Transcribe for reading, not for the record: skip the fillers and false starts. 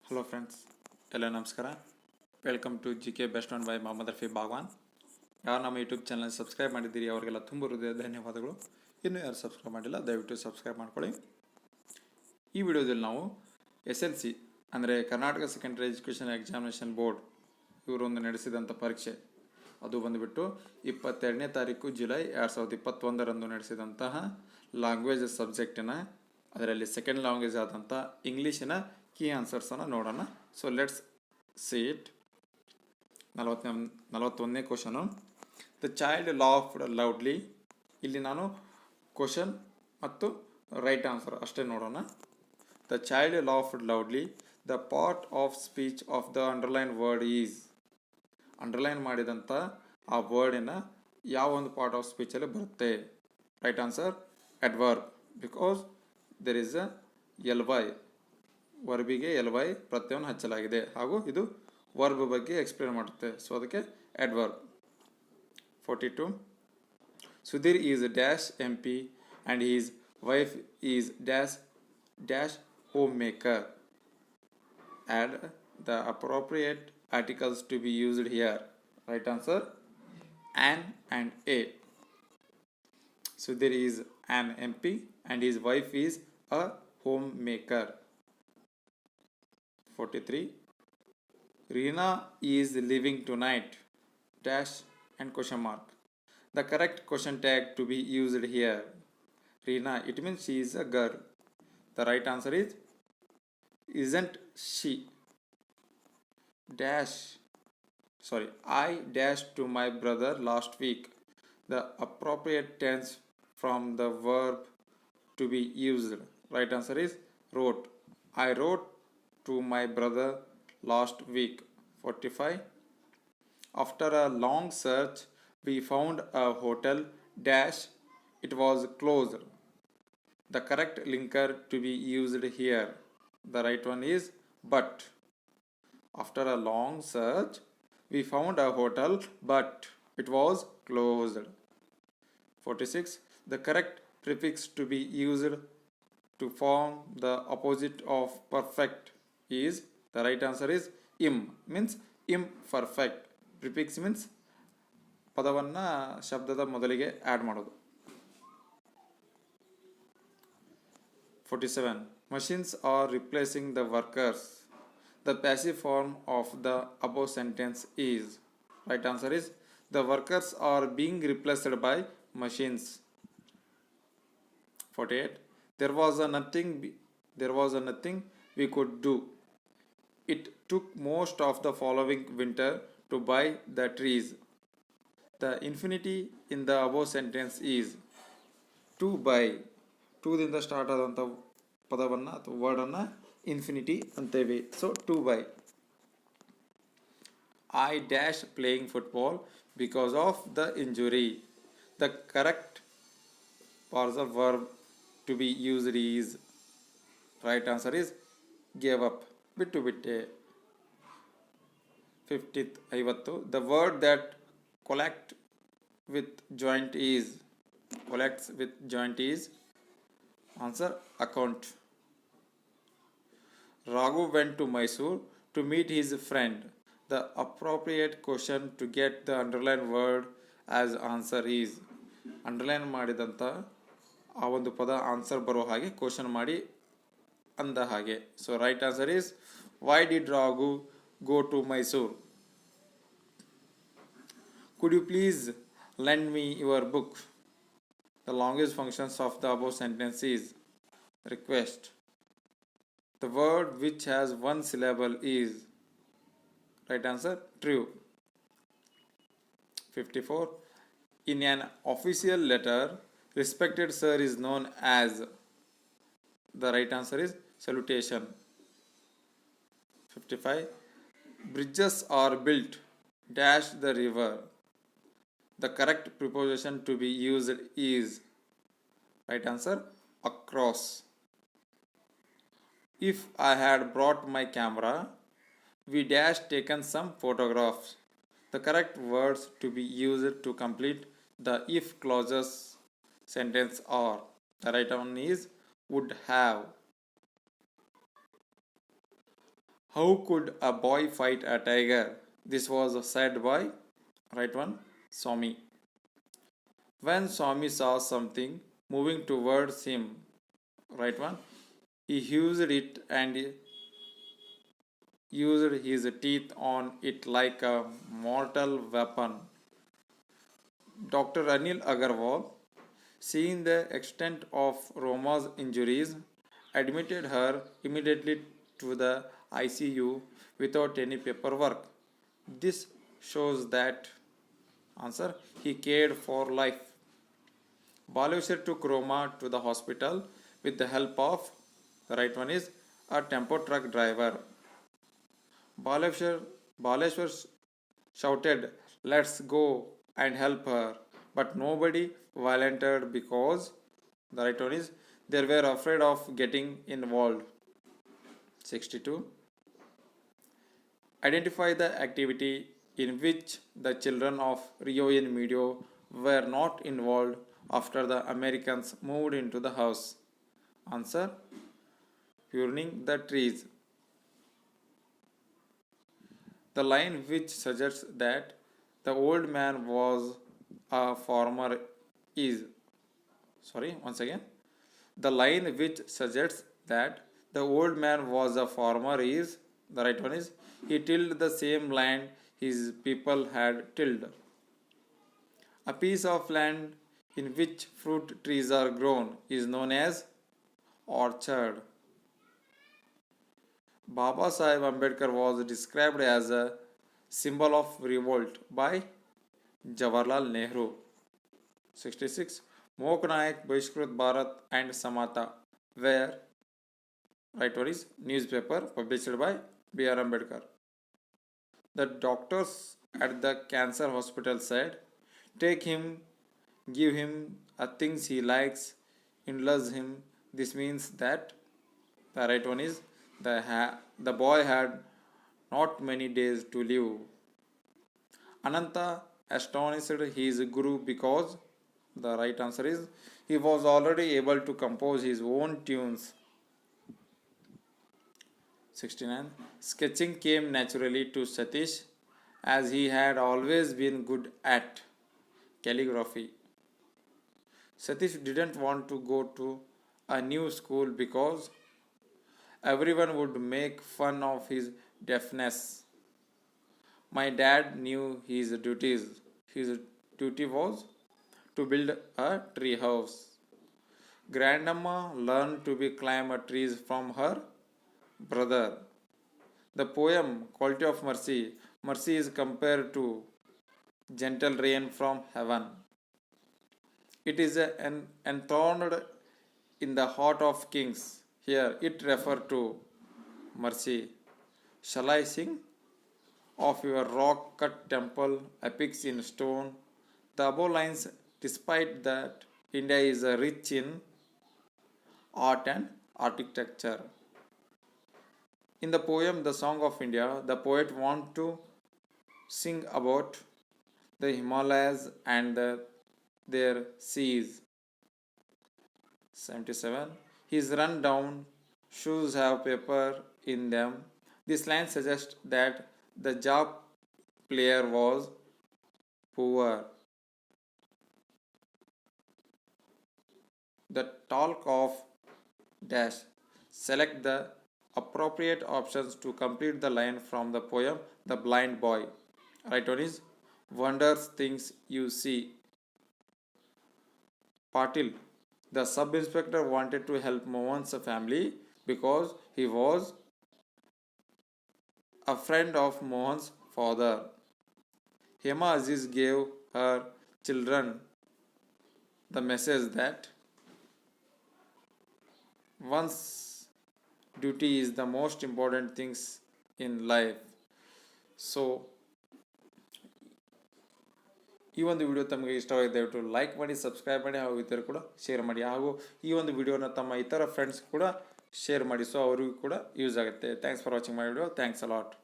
Hello friends, ಎಲ್ಲ ನಮಸ್ಕಾರ. Welcome to GK best one by Mohammad Rafi Bagwan. ಯಾರು ನಮ್ಮ ಯೂಟ್ಯೂಬ್ ಚಾನಲ್ ಸಬ್ಸ್ಕ್ರೈಬ್ ಮಾಡಿದ್ದೀರಿ ಅವರಿಗೆಲ್ಲ ತುಂಬ ಹೃದಯ ಧನ್ಯವಾದಗಳು. ಇನ್ನೂ ಯಾರು ಸಬ್ಸ್ಕ್ರೈಬ್ ಮಾಡಿಲ್ಲ ದಯವಿಟ್ಟು ಸಬ್ಸ್ಕ್ರೈಬ್ ಮಾಡ್ಕೊಳ್ಳಿ. ಈ ವಿಡಿಯೋದಲ್ಲಿ ನಾವು SLC ಅಂದರೆ Karnataka secondary education examination board ಇವರೊಂದು ನಡೆಸಿದಂಥ ಪರೀಕ್ಷೆ, ಅದು ಬಂದುಬಿಟ್ಟು 22ನೇ ತಾರೀಕು ಜುಲೈ 2021 ನಡೆಸಿದಂತಹ ಲ್ಯಾಂಗ್ವೇಜ್ ಸಬ್ಜೆಕ್ಟಿನ ಅದರಲ್ಲಿ ಸೆಕೆಂಡ್ ಲ್ಯಾಂಗ್ವೇಜ್ ಆದಂಥ ಇಂಗ್ಲೀಷಿನ ಕೀ ಆನ್ಸರ್ಸನ್ನು ನೋಡೋಣ. So let's see it. 41ನೇ question, the child laughed loudly. ಇಲ್ಲಿ ನಾನು ಕ್ವಶನ್ ಮತ್ತು ರೈಟ್ ಆನ್ಸರ್ ಅಷ್ಟೇ ನೋಡೋಣ. The child laughed loudly. The part of speech of the underline word is. Underline ಮಾಡಿದಂಥ ಆ ವರ್ಡಿನ ಯಾವ ಒಂದು ಪಾರ್ಟ್ ಆಫ್ ಸ್ಪೀಚಲ್ಲಿ ಬರುತ್ತೆ? Right answer adverb, because there is a LY. ವರ್ಬಿಗೆ LY ಪ್ರತ್ಯಯವನ್ನು ಹಚ್ಚಲಾಗಿದೆ ಹಾಗೂ ಇದು ವರ್ಬ್ ಬಗ್ಗೆ ಎಕ್ಸ್ಪ್ಲೇನ್ ಮಾಡುತ್ತೆ. ಸೊ ಅದಕ್ಕೆ adverb. 42, Sudheer is dash MP and his wife is dash homemaker. Add the appropriate articles to be used here. Right answer an and a. Sudhir is an MP and his wife is a homemaker. 43, Reena is leaving tonight dash and question mark. The correct question tag to be used here. Reena, it means she is a girl. The right answer is isn't she. I dashed to my brother last week. The appropriate tense from the verb to be used. Right answer is wrote. I wrote to my brother last week. 45, after a long search we found a hotel dash it was closed. The correct linker to be used here. The right one is but. After a long search we found a hotel but it was closed. 46, the correct prefix to be used to form the opposite of perfect is. The right answer is im, means imperfect. Prefix means ಪದವನ್ನು ಶಬ್ದದ ಮೊದಲಿಗೆ add ಮಾಡೋದು. 47, machines are replacing the workers. The passive form of the above sentence is. Right answer is the workers are being replaced by machines. 48, there was a nothing we could do. It took most of the following winter to buy the trees. The infinity in the above sentence is to buy. ಟೂದಿಂದ start ಆದಂಥ ಪದವನ್ನು ಅಥವಾ ವರ್ಡನ್ನು infinity ಅಂತೇವೆ. So to buy. I dash playing football because of the injury. The correct passive verb to be used is. Right answer is gave up. ಬಿಟ್ಟು ಬಿಟ್ಟೆ. 50, the word that collects with joint is. Answer account. Raghu went to Mysore to meet his friend. The appropriate question to get the underlined word as answer is. Underline ಮಾಡಿದಂಥ ಆ ಒಂದು ಪದ answer ಬರೋ ಹಾಗೆ question ಮಾಡಿ ಅಂದ ಹಾಗೆ. So right answer is why did Raghu go to Mysore. Could you please lend me your book? The longest functions of the above sentence is request. The word which has one syllable is. Right answer true. 54, in an official letter respected sir is known as. The right answer is salutation. 55, bridges are built dash the river. The correct preposition to be used is. Right answer across. If I had brought my camera we dash taken some photographs. The correct words to be used to complete the if clauses sentence are. The right one is would have. How could a boy fight a tiger? This was said by right one Swami. When Swami saw something moving towards him, right one, he used it and used his teeth on it like a mortal weapon. Dr. Anil Agarwal, seeing the extent of Roma's injuries, admitted her immediately to the ICU without any paperwork. This shows that answer he cared for life. Baleshwar took Roma to the hospital with the help of the right one is a tempo truck driver. Baleshwar shouted, "Let's go and help her." But nobody volunteered because the right one is they were afraid of getting involved. 62. Identify the activity in which the children of Rio in Medio were not involved after the Americans moved into the house. Answer: pruning the trees. The line which suggests that the old man was a farmer is once again, the line which suggests that the old man was a farmer is the right one is he tilled the same land his people had tilled. A piece of land in which fruit trees are grown is known as orchard. Baba Sahib Ambedkar was described as a symbol of revolt by Jawaharlal Nehru. 66. Mok Nayak, Bhishkrut Bharat and Samata were right one is newspaper published by B.R. Ambedkar. The doctors at the cancer hospital said, "Take him, give him a things he likes, indulge him." This means that the right one is the boy had not many days to live. Ananta astonished his guru because the right answer is he was already able to compose his own tunes. 69. Sketching came naturally to Satish as he had always been good at calligraphy. Satish didn't want to go to a new school because everyone would make fun of his deafness. My dad knew his duties. His duty was to build a tree house. Grandamma learned to be climb trees from her brother. The poem Quality of Mercy, mercy is compared to gentle rain from heaven. It is enthroned in the heart of kings. Here it refers to mercy. Shall I sing of your rock cut temple, epics in stone? The above lines, despite that India is rich in art and architecture. In the poem The Song of India, the poet wants to sing about the Himalayas and their seas. 77. His run down shoes have paper in them. This line suggests that the job player was poor. The talk of dash. Select the appropriate options to complete the line from the poem The Blind Boy. Right one is wonders things you see. Patil. The sub-inspector wanted to help Mohan's family because he was a friend of Mohan's father. Hema Aziz gave her children the message that one's duty is the most important things in life. So ಈ ಒಂದು video ತಮಗೆ ಇಷ್ಟವಾಗಿದೆ ದಯವಿಟ್ಟು like ಮಾಡಿ, subscribe ಮಾಡಿ, ಹಾಗೂ ಇತರ ಕೂಡ ಶೇರ್ ಮಾಡಿ, ಹಾಗೂ ಈ ಒಂದು ವಿಡಿಯೋನ ತಮ್ಮ ಇತರ ಫ್ರೆಂಡ್ಸ್ ಕೂಡ ಶೇರ್ ಮಾಡಿ, ಸೊ ಅವರಿಗೂ ಕೂಡ ಯೂಸ್ ಆಗುತ್ತೆ. Thanks for watching my video. Thanks a lot.